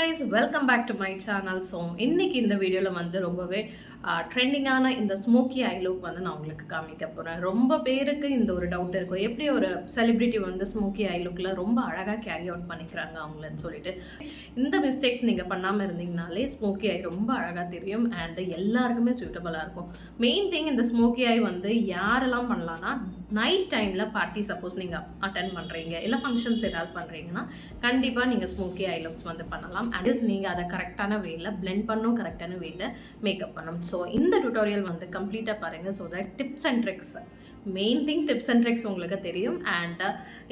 guys, welcome back to my channel. So இன்னைக்கு இந்த வீடியோல வந்து ரொம்பவே ட்ரெண்டிங்கான இந்த ஸ்மோக்கி ஐ லுக் வந்து நான் உங்களுக்கு காமிக்க போகிறேன். ரொம்ப பேருக்கு இந்த ஒரு டவுட் இருக்கும், எப்படி ஒரு செலிப்ரிட்டி வந்து ஸ்மோக்கி ஐ லுக்கில் ரொம்ப அழகாக கேரி அவுட் பண்ணிக்கிறாங்க அவங்களன்னு சொல்லிட்டு. இந்த மிஸ்டேக்ஸ் நீங்கள் பண்ணாமல் இருந்தீங்கனாலே ஸ்மோக்கி ஐ ரொம்ப அழகாக தெரியும் அண்ட் எல்லாருக்குமே சூட்டபுளாக இருக்கும். மெயின் திங் இந்த ஸ்மோக்கி ஐ வந்து யாரெல்லாம் பண்ணலான்னா, நைட் டைமில் பார்ட்டி சப்போஸ் நீங்கள் அட்டென்ட் பண்ணுறீங்க இல்லை ஃபங்க்ஷன்ஸ் ஏதாவது பண்ணுறீங்கன்னா கண்டிப்பாக நீங்கள் ஸ்மோக்கி ஐ லுக்ஸ் வந்து பண்ணலாம். அண்ட் நீங்கள் அதை கரெக்டான வேயில் பிளெண்ட் பண்ணும், கரெக்டான வேயில் மேக்கப் பண்ணணும். ஸோ இந்த டுட்டோரியல் வந்து கம்ப்ளீட்டாக பாருங்கள். So that tips and tricks, main thing tips and tricks உங்களுக்கு தெரியும் அண்ட்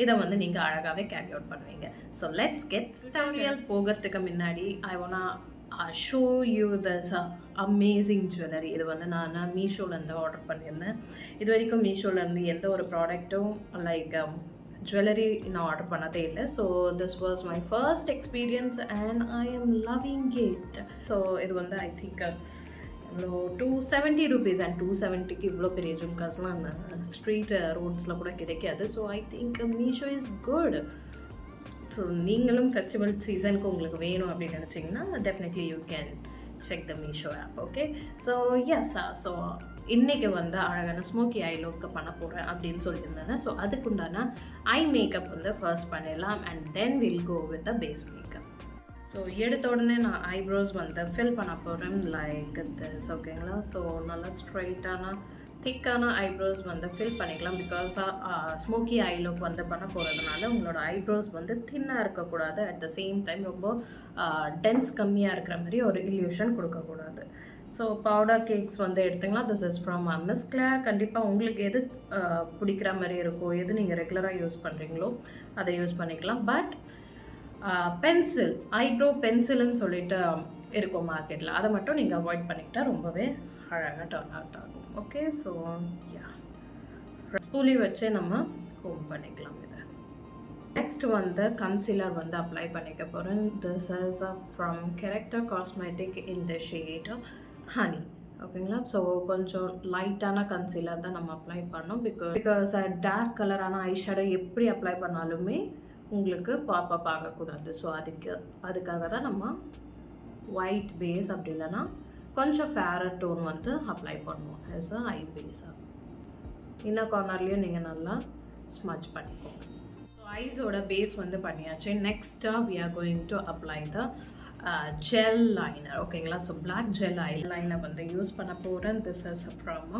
இதை வந்து நீங்கள் அழகாகவே கேரி அவுட் பண்ணுவீங்க. ஸோ லெட்ஸ் கெட் டுட்டோரியல் போகிறதுக்கு முன்னாடி ஐ வானா show you this amazing jewellery. இது வந்து நான் மீஷோலேருந்து ஆர்டர் பண்ணியிருந்தேன். இது வரைக்கும் மீஷோலேருந்து எந்த ஒரு ப்ராடக்ட்டும் லைக் ஜுவல்லரி நான் ஆர்டர் பண்ணதே இல்லை. So this was my first experience and I am loving it. So இது வந்து ஐ திங்க் இவ்வளோ 270 rupees அண்ட் 270க்கு இவ்வளோ பெரிய ஜும்காஸ்லாம் ஸ்ட்ரீட் ரோட்ஸில் கூட கிடைக்காது. So I think Meesho is good. So நீங்களும் ஃபெஸ்டிவல் சீசனுக்கு உங்களுக்கு வேணும் அப்படின்னு நினச்சிங்கன்னா definitely you can check the Meesho app. Okay, so yes, so இன்றைக்கி வந்து அழகான ஸ்மோக்கி ஐ லுக்கு பண்ண போகிறேன் அப்படின்னு சொல்லியிருந்தேன். ஸோ அதுக்குண்டான ஐ மேக்கப் வந்து ஃபர்ஸ்ட் பண்ணிடலாம் and then will go with the base makeup. So எடுத்த உடனே நான் ஐப்ரோஸ் வந்து ஃபில் பண்ண போகிறேன் லைக் திஸ். ஓகேங்களா, ஸோ நல்லா ஸ்ட்ரைட்டான திக்கான ஐப்ரோஸ் வந்து ஃபில் பண்ணிக்கலாம். பிகாஸ் ஸ்மோக்கி ஐ லுக் வந்து பண்ண போகிறதுனால உங்களோட ஐப்ரோஸ் வந்து தின்னாக இருக்கக்கூடாது, அட் த சேம் டைம் ரொம்ப டென்ஸ் கம்மியாக இருக்கிற மாதிரி ஒரு இல்யூஷன் கொடுக்கக்கூடாது. ஸோ பவுடர் கேக்ஸ் வந்து எடுத்துக்கலாம். This is from miss Clare. கண்டிப்பாக உங்களுக்கு எது பிடிக்கிற மாதிரி இருக்கோ, எது நீங்கள் ரெகுலராக யூஸ் பண்ணுறீங்களோ அதை யூஸ் பண்ணிக்கலாம். பட் பென்சில், ஐப்ரோ பென்சில்னு சொல்லிட்டு இருக்கும் மார்க்கெட்டில், அதை மட்டும் நீங்கள் அவாய்ட் பண்ணிக்கிட்டால் ரொம்பவே அழகாக டர்ன் அவுட் ஆகும். ஓகே, ஸோ யா, ஸ்பூலி வச்சு நம்ம கோம் பண்ணிக்கலாம். இதை நெக்ஸ்ட் வந்து கன்சீலர் வந்து அப்ளை பண்ணிக்க போகிறேன். This is from character cosmetic in the shade honey. ஓகேங்களா, ஸோ கொஞ்சம் லைட்டான கன்சீலர் தான் நம்ம அப்ளை பண்ணோம். பிகாஸ் டார்க் கலரான ஐஷேடோ எப்படி அப்ளை பண்ணாலுமே உங்களுக்கு பாப்பப் ஆகக்கூடாது. ஸோ அதுக்காக தான் நம்ம ஒயிட் பேஸ் அப்படி இல்லைன்னா கொஞ்சம் ஃபேரர் டோன் வந்து அப்ளை பண்ணுவோம் ஆஸ் அ ஐ பேஸாக. இன்னர் கார்னர்லேயும் நீங்கள் நல்லா ஸ்மட்ச் பண்ணிக்கோங்க. ஸோ ஐஸோட பேஸ் வந்து பண்ணியாச்சு. நெக்ஸ்ட்டாக we are going to apply the gel liner. ஓகேங்களா, so black gel eyeliner வந்து யூஸ் பண்ண போகிறேன். திஸ் இஸ் ஃப்ரம்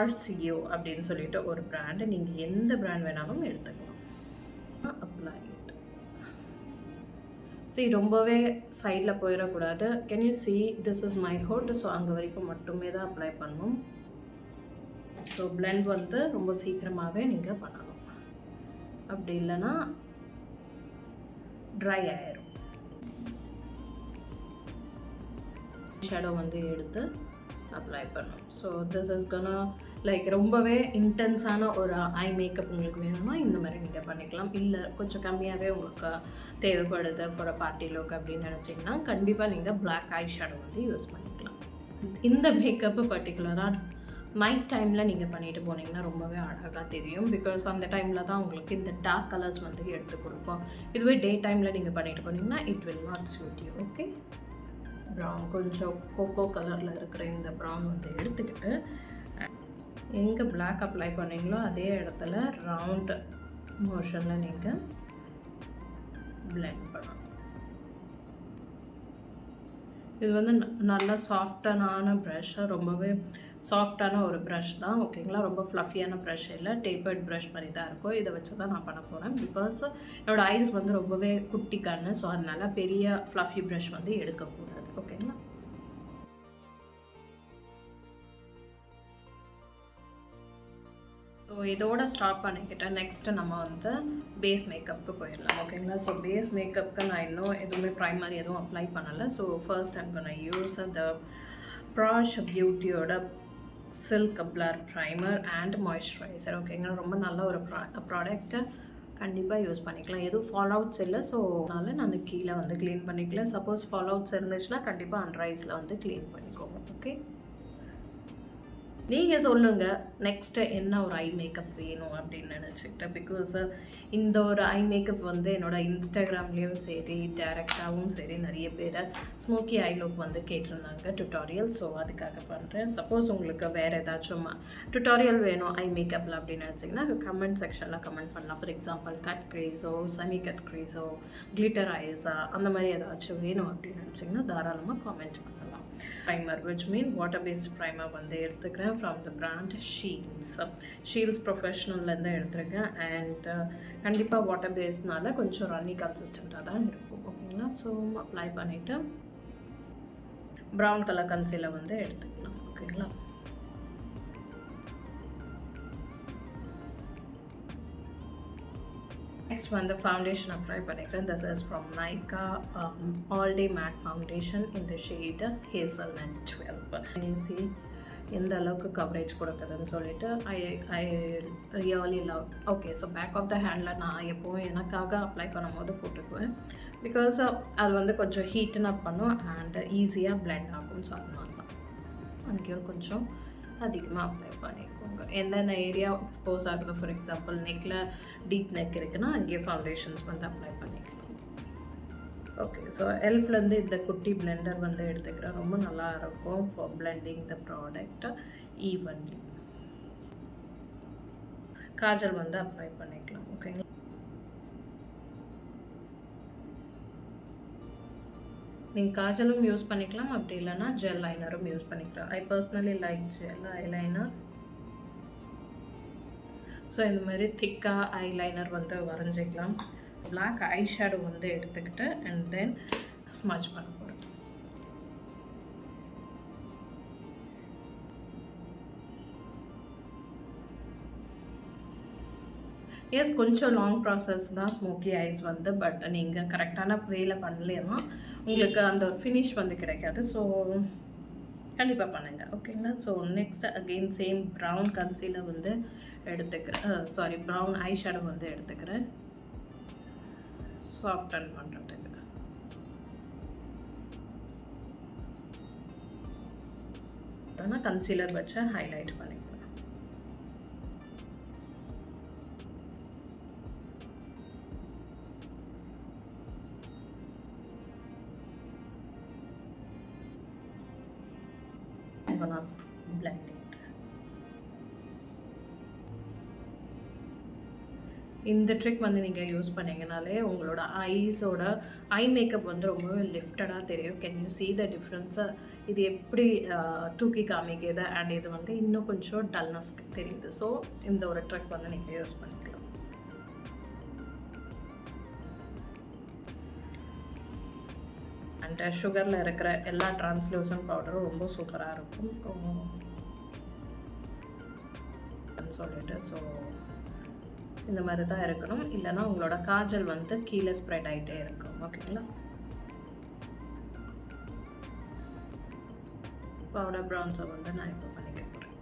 RCO அப்படின்னு சொல்லிட்டு ஒரு பிராண்டு. நீங்கள் எந்த பிராண்ட் வேணாலும் எடுத்துக்கலாம். Apply it. சரி, ரொம்பவே சைடில் போயிடக்கூடாது. Can you see this is my hot. So அங்கே வரைக்கும் மட்டுமே தான் அப்ளை பண்ணணும். ஸோ பிளெண்ட் வந்து ரொம்ப சீக்கிரமாகவே நீங்கள் பண்ணணும், அப்படி இல்லைன்னா ட்ரை ஆயிரும். ஷேடோ வந்து எடுத்து அப்ளை பண்ணும். So this is Kanaa like ரொம்பவே இன்டென்ஸான ஒரு ஐ மேக்கப் உங்களுக்கு வேணும்னா இந்த மாதிரி நீங்கள் பண்ணிக்கலாம். இல்லை கொஞ்சம் கம்மியாகவே உங்களுக்கு தேவைப்படுது ஃபார் அ பார்ட்டி லுக் அப்படின்னு நினச்சிங்கன்னா கண்டிப்பாக நீங்கள் பிளாக் ஐ ஷேடோ வந்து யூஸ் பண்ணிக்கலாம். இந்த மேக்கப்பு பர்டிகுலராக நைட் டைமில் நீங்கள் பண்ணிட்டு போனீங்கன்னா ரொம்பவே அழகாக தெரியும். பிகாஸ் அந்த டைமில் தான் உங்களுக்கு இந்த டார்க் கலர்ஸ் வந்து எடுத்து கொடுக்கும். இதுவே டே டைமில் நீங்கள் பண்ணிட்டு போனீங்கன்னா it will not suit you. Okay, brown கொஞ்சம் கோகோ கலரில் இருக்கிற இந்த ப்ரௌன் வந்து எடுத்துக்கிட்டு எங்கே பிளாக் அப்ளை பண்ணீங்களோ அதே இடத்துல ரவுண்ட் மோஷனில் நீங்கள் பிளெண்ட் பண்ணணும். இது வந்து நல்லா சாஃப்டான ப்ரஷ், ரொம்பவே சாஃப்டான ஒரு ப்ரஷ் தான். ஓகேங்களா, ரொம்ப ஃப்ளஃபியான ப்ரஷ் இல்லை, டேப்பர்ட் ப்ரஷ் மாதிரி தான் இருக்கும். இதை வச்சு தான் நான் பண்ண போகிறேன். பிகாஸ் என்னோடய ஐஸ் வந்து ரொம்பவே குட்டி கண்ணு. ஸோ அதனால பெரிய ஃப்ளஃபி ப்ரஷ் வந்து எடுக்கக்கூடாது. ஓகேங்களா, ஸோ இதோட ஸ்டாப் பண்ணிக்கிட்டேன். நெக்ஸ்ட்டு நம்ம வந்து பேஸ் மேக்கப்புக்கு போயிடலாம். ஓகேங்களா, ஸோ பேஸ் மேக்கப்புக்கு நான் இன்னும் எதுவுமே ப்ரைமரி எதுவும் அப்ளை பண்ணலை. So first I'm gonna use the Praush பியூட்டியோட silk blur primer and moisturiser. ஓகேங்களா, ரொம்ப நல்ல ஒரு ப்ராடக்ட்டு, கண்டிப்பாக யூஸ் பண்ணிக்கலாம். எதுவும் ஃபால் அவுட்ஸ் இல்லை. ஸோ அதனால் நான் கீழே வந்து க்ளீன் பண்ணிக்கலாம். சப்போஸ் ஃபால் அவுட்ஸ் இருந்துச்சுன்னா கண்டிப்பாக அண்டர் ஐஸில் வந்து க்ளீன் பண்ணிக்கோங்க. ஓகே, நீங்கள் சொல்லுங்கள் நெக்ஸ்ட்டு என்ன ஒரு ஐ மேக்கப் வேணும் அப்படின்னு நினச்சிக்கிட்டேன். பிகாஸ் இந்த ஒரு ஐ மேக்கப் வந்து என்னோடய இன்ஸ்டாகிராம்லேயும் சரி டேரெக்டாகவும் சரி நிறைய பேர் ஸ்மோக்கி ஐ லுக் வந்து கேட்டிருந்தாங்க டுட்டாரியல். ஸோ அதுக்காக பண்ணுறேன். சப்போஸ் உங்களுக்கு வேறு ஏதாச்சும் டுட்டாரியல் வேணும் ஐ மேக்கப்பில் அப்படின்னு நினச்சிங்கன்னா கமெண்ட் செக்ஷனில் கமெண்ட் பண்ணலாம். ஃபார் எக்ஸாம்பிள் கட் க்ரீஸோ செமி கட் க்ரீஸோ கிளிட்டர் ஐஸா அந்த மாதிரி ஏதாச்சும் வேணும் அப்படின்னு நினச்சிங்கன்னா தாராளமாக காமெண்ட் பண்ணலாம். Primer which mean water based primer வந்து எடுத்துக்கிறேன் from the brand Shills ப்ரொஃபஷ்னல்லேருந்து எடுத்துருக்கேன். அண்ட் கண்டிப்பாக வாட்டர் பேஸ்னால கொஞ்சம் ரன்னி கன்சிஸ்டண்ட்டாக தான் இருக்கும். ஓகேங்களா? ஸோ அப்ளை பண்ணிவிட்டு ப்ரௌன் கலர் கன்சீலர் வந்து எடுத்துக்கலாம். ஓகேங்களா? Next one, the foundation apply பண்ணிக்கிறேன். This is from Nyka All Day Matte Foundation in the shade Hazelnut 12. Can you see எந்த அளவுக்கு கவரேஜ் கொடுக்குதுன்னு சொல்லிட்டு I really love. Okay, so back of the handle நான் எப்போவும் எனக்காக அப்ளை பண்ணும்போது போட்டுக்குவேன். Because அது வந்து கொஞ்சம் ஹீட்டன் அப் பண்ணும் அண்ட் ஈஸியாக பிளெண்ட் ஆகும். ஸோ அதனால தான் அங்கேயும் கொஞ்சம் அதிகமாக அப்ளை பண்ணிக்கோங்க. எந்தெந்த ஏரியா எக்ஸ்போஸ் ஆகுது, ஃபார் எக்ஸாம்பிள் நெக்கில் டீப் நெக் இருக்குன்னா அங்கேயே ஃபவுண்டேஷன்ஸ் வந்து அப்ளை பண்ணிக்கலாம். ஓகே, ஸோ எல்ஃப்லேருந்து இந்த குட்டி பிளெண்டர் வந்து எடுத்துக்கிறேன். ரொம்ப நல்லா இருக்கும் for blending the product evenly. Kajal வந்து அப்ளை பண்ணிக்கலாம். ஓகேங்களா? நீங்கள் காஜலும் யூஸ் பண்ணிக்கலாம், அப்படி இல்லைன்னா ஜெல் லைனரும் யூஸ் பண்ணிக்கலாம். I personally like gel eyeliner. So இந்த மாதிரி திக்காக ஐலைனர் வந்து வரைஞ்சிக்கலாம். பிளாக் ஐ ஷேடோ வந்து எடுத்துக்கிட்டு அண்ட் தென் ஸ்மட்ச் பண்ண போகிறேன். எஸ், கொஞ்சம் லாங் ப்ராசஸ் தான் ஸ்மோக்கி ஐஸ் வந்து. பட் நீங்கள் கரெக்டான வேலை பண்ணலைன்னா உங்களுக்கு அந்த ஒரு ஃபினிஷ் வந்து கிடைக்காது. ஸோ கண்டிப்பாக பண்ணுங்கள். ஓகேங்களா? So next again same brown concealer வந்து எடுத்துக்கிறேன். ப்ரௌன் ஐ ஷேடோ வந்து எடுத்துக்கிறேன் சாஃப்டன் பண்ணுறதுக்கு. ஆனால் கன்சீலர் வச்சு ஹைலைட் பண்ணிக்கலாம். blend it. இந்த ட்ரிக் வந்து நீங்கள் யூஸ் பண்ணிங்கனாலே உங்களோட ஐஸோட ஐ மேக்கப் வந்து ரொம்பவே லிஃப்டடாக தெரியும். Can you see the difference? இது எப்படி தூக்கி காமிக்குது அண்ட் இது வந்து இன்னும் கொஞ்சம் டல்னஸ் தெரியுது. ஸோ இந்த ஒரு ட்ரிக் வந்து நீங்கள் யூஸ் பண்ணிக்கலாம். அண்ட் சுகரில் இருக்கிற எல்லா டிரான்ஸ்லூசன்ட் பவுடரும் ரொம்ப சூப்பராக இருக்கும் சொல்லிட்டு. ஸோ இந்த மாதிரி தான் இருக்கணும், இல்லைனா உங்களோட காஜல் வந்து கீழே ஸ்ப்ரெட் ஆகிட்டே இருக்கும். ஓகேங்களா? பவுடர் ப்ரௌன்ஸை வந்து நான் இப்போ பண்ணிக்க போகிறேன்.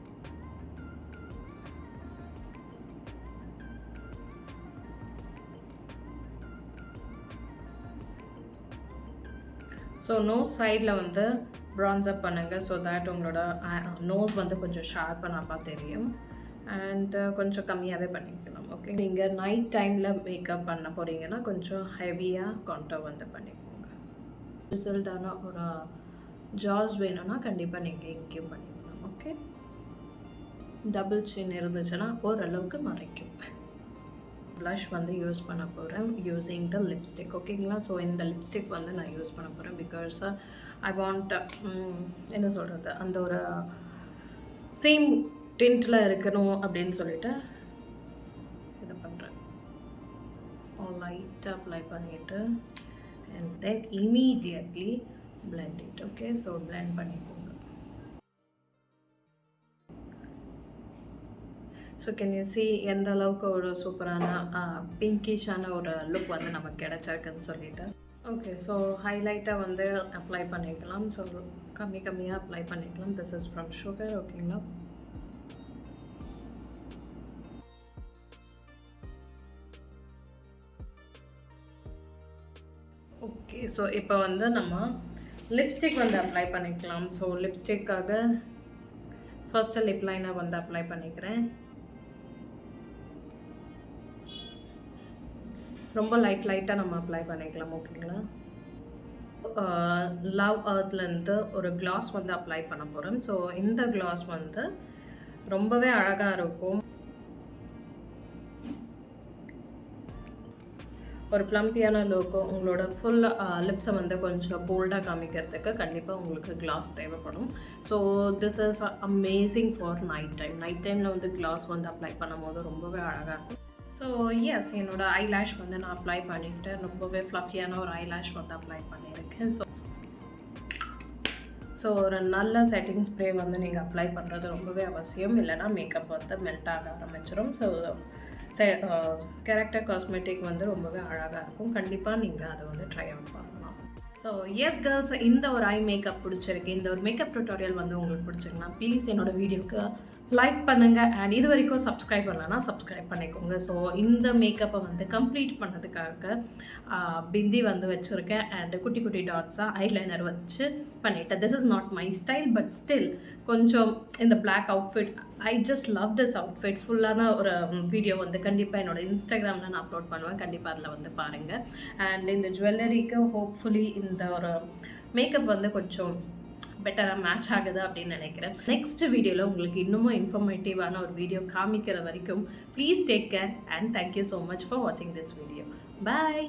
ஸோ நோஸ் சைடில் வந்து ப்ரான்ஸ் அப் பண்ணுங்கள். ஸோ தேட் உங்களோட நோஸ் வந்து கொஞ்சம் ஷார்ப்பனாக தெரியும். அண்ட் கொஞ்சம் கம்மியாகவே பண்ணிக்கலாம். ஓகே, நீங்கள் நைட் டைமில் மேக்கப் பண்ண போகிறீங்கன்னா கொஞ்சம் ஹெவியாக கான்டோர் வந்து பண்ணிக்கோங்க. ரிசல்ட்டான ஒரு ஜாஸ் வேணும்னா கண்டிப்பாக நீங்கள் இங்கேயும் பண்ணிக்கலாம். ஓகே, டபுள் சின் இருந்துச்சுன்னா ஓரளவுக்கு மறைக்கும். ப்ளஷ் வந்து யூஸ் பண்ண போகிறேன் யூஸிங் த லிப்ஸ்டிக். ஓகேங்களா? ஸோ இந்த லிப்ஸ்டிக் வந்து நான் யூஸ் பண்ண போகிறேன் பிகாஸ் ஐ வாண்ட் என்ன சொல்கிறது, அந்த ஒரு சேம் டிண்ட்டில் இருக்கணும் அப்படின்னு சொல்லிட்டு இதை பண்ணுறேன். லைட்டாக அப்ளை பண்ணிவிட்டு and then immediately blend it. Okay, so blend பண்ணிக்கோங்க. ஸோ கேன் யூ see எந்த அளவுக்கு ஒரு சூப்பரான பிங்கிஷான ஒரு லுக் வந்து நமக்கு கிடச்சிருக்குன்னு சொல்லிட்டு. ஓகே, ஸோ ஹைலைட்டாக வந்து அப்ளை பண்ணிக்கலாம். ஸோ கம்மியாக அப்ளை பண்ணிக்கலாம். This is from sugar. ஓகேங்களா? ஓகே, ஸோ இப்போ வந்து நம்ம லிப்ஸ்டிக் வந்து அப்ளை பண்ணிக்கலாம். ஸோ லிப்ஸ்டிக்காக ஃபர்ஸ்ட் லிப் லைனர் வந்து அப்ளை பண்ணிக்கிறேன். ரொம்ப லைட்டாக நம்ம அப்ளை பண்ணிக்கலாம். ஓகேங்களா? லவ் அர்த்லேருந்து ஒரு கிளாஸ் வந்து அப்ளை பண்ண போகிறேன். ஸோ இந்த கிளாஸ் வந்து ரொம்பவே அழகாக இருக்கும். ஒரு ப்ளம்பியான லுக்கு, உங்களோட ஃபுல் லிப்ஸை வந்து கொஞ்சம் போல்டாக காமிக்கிறதுக்கு கண்டிப்பாக உங்களுக்கு கிளாஸ் தேவைப்படும். So this is amazing for night டைமில் வந்து கிளாஸ் வந்து அப்ளை பண்ணும்போது ரொம்பவே அழகாக இருக்கும். ஸோ எஸ், என்னோடய ஐலாஷ் வந்து நான் அப்ளை பண்ணிவிட்டு ரொம்பவே ஃப்ளஃபியான ஒரு ஐலாஷ் வந்து அப்ளை பண்ணியிருக்கேன். ஸோ ஒரு நல்ல செட்டிங் ஸ்ப்ரே வந்து நீங்கள் அப்ளை பண்ணுறது ரொம்பவே அவசியம். இல்லைனா மேக்கப் வந்து மெல்ட் ஆக ஆரம்பிச்சிடும். ஸோ கேரக்டர் காஸ்மெட்டிக் வந்து ரொம்பவே அழகாக இருக்கும். கண்டிப்பாக நீங்கள் அதை வந்து ட்ரை அவுட் பண்ணலாம். ஸோ எஸ் கேர்ள்ஸ், இந்த ஒரு ஐ மேக்கப் பிடிச்சிருக்கு, இந்த ஒரு மேக்கப் டுட்டோரியல் வந்து உங்களுக்கு பிடிச்சிருக்குன்னா ப்ளீஸ் என்னோடய வீடியோவுக்கு லைக் பண்ணுங்கள். அண்ட் இது வரைக்கும் சப்ஸ்கிரைப் பண்ணலன்னா சப்ஸ்கிரைப் பண்ணிக்கோங்க. ஸோ இந்த மேக்கப்பை வந்து கம்ப்ளீட் பண்ணதுக்காக பிந்தி வந்து வச்சுருக்கேன். அண்ட் குட்டி குட்டி டாட்ஸாக ஐலைனர் வச்சு பண்ணிட்டேன். This is not my style, but still கொஞ்சம் இந்த black outfit, I just love this outfit. ஃபுல்லான ஒரு வீடியோ வந்து கண்டிப்பாக என்னோடய இன்ஸ்டாகிராமில் நான் அப்லோட் பண்ணுவேன். கண்டிப்பாக அதில் வந்து பாருங்கள். அண்ட் இந்த ஜுவல்லரிக்கு ஹோப்ஃபுல்லி இந்த ஒரு மேக்கப் வந்து கொஞ்சம் பெட்டராக மேட்ச் ஆகுது அப்படின்னு நினைக்கிறேன். நெக்ஸ்ட் வீடியோவில் உங்களுக்கு இன்னமும் இன்ஃபர்மேட்டிவான ஒரு வீடியோ காமிக்கிற வரைக்கும் please take care and thank you so much for வாட்சிங் திஸ் வீடியோ. பாய்.